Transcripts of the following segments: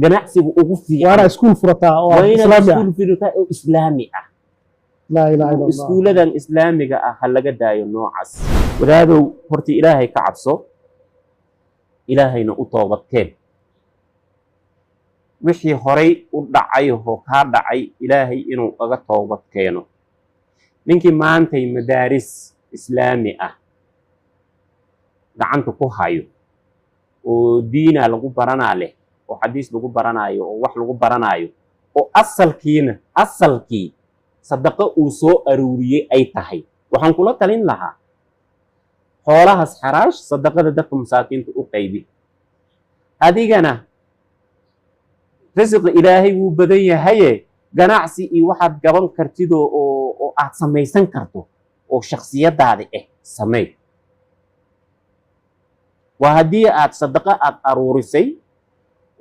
ganacsiga ugu fiican وانا اسكول فرطا او waa inaad اسلامي iskuul fidata oo islaami ah لا اله الا الله iskuuladan islaamiga ah ha laga daayo noocaas wadaadow horta ilaahay ka cabso ilaahayna u toobadkeen wixii horay u dhacay oo ka dhacay ilaahay inuu uga toobad keeno ninkii maantay madaaris islaami ah gacanta ku hayo oo diina lagu baranaa leh oo xadiis lagu baranayo oo wax lagu baranayo oo asalkii sadaqa uu soo aruuriyay ay tahay waxaan kula talin lahaa xoolahaas xaraash sadaqada dadka masaakiinta u qaybi adigana risiq ilaahay wuu badan yahay ganacsi iyo waxaad gaban kartid oo aad samaysan karto oo shakhsiyadaada sameey waa haddii aad sadaqa aad aruurisay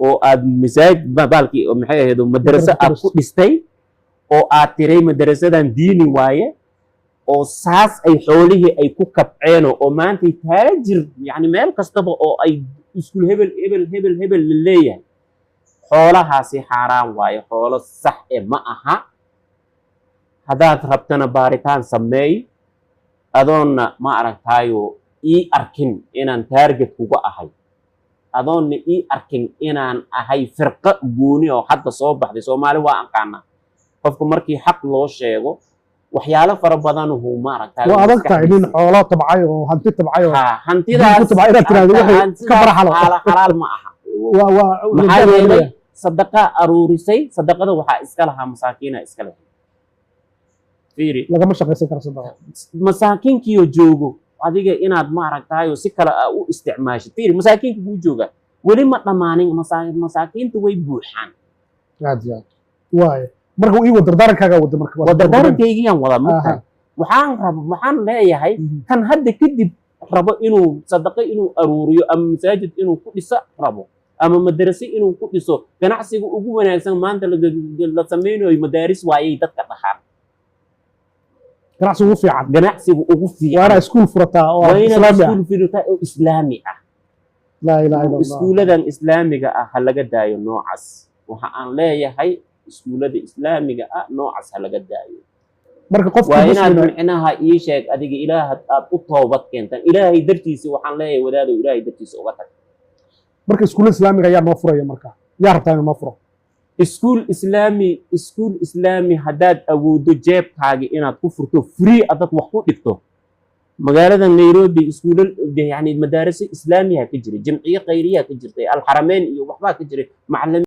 oo aad masaajid baalkii maxay ahayd madrasa aad ku dhistay oo aad tiray madrasadan diini waaye oo saas ay xoolihii ay ku kabceen oo maanta taajir yani meel kastaba oo ay iskuul hebel leeyahay xoolahaasi xaaraan waaye xoolo sax ma aha haddaad rabtana baaritaan sameey adoonna ma aragtaayo ii arkin inaan target kuga ahay adoonna ii arkin inaan ahay firqa gooni oo hadda soo baxday Soomaali waa aqaana qofku markii xaq loo sheego waxyaalo fara badan uu ma aragtaayo waa adag tahay in xoolo tabcay oo hanti tabcay oo hantidaas tabcay tiraado wixii ka faraxalo xalaal ma aha maxaa yeelay sadaqa aruurisay sadaqada waxa iska lahaa masaakiina iska leh fiiri lagama shaqeysan karo sadaqa masaakiinkiyo joogo adiga inaad ma aragtaayo si kala u isticmaasho fiiri masaakiinka buu jooga wali ma dhamaanin masaakiinta way buuxaan waaye marka uu dardarankaaga wada marka dardarankaygiyan wada marka waxaan leeyahay kan hadda kadib rabo inuu sadaqa inuu aruuriyo ama masaajid inuu ku dhiso rabo ama madrasa inuu ku dhiso ganacsiga ugu wanaagsan maanta la sameeyo madaaris waayay dadka dhaxaan ganacsiga ugu fiican waana iskuul furata oo islaami ah la ilaha illa allah iskuuladan islaamiga ah ha laga daayo noocaas waxa aan leeyahay iskuulada islaamiga ah noocaas ha laga daayo marka qofka waa inaad micnaha ii sheeg adiga ilaahay aad u toobad keentan ilaahay dartiisa waxaan leeyahay wadaado ilaahay dartiisa uga tag marka iskuul islaamiga ayaa noo furaya marka yaa rabtaa inuu noo furo iskuul islaami haddaad awoodo jeebkaaga inaad ku furto free adad wax ku dhigto magaalada Nairobi iskuulal yani madaarisa islaamiga ka jira jamciye khayriya ka jirtay alxarameyn iyo waxba ka jiray macallimiin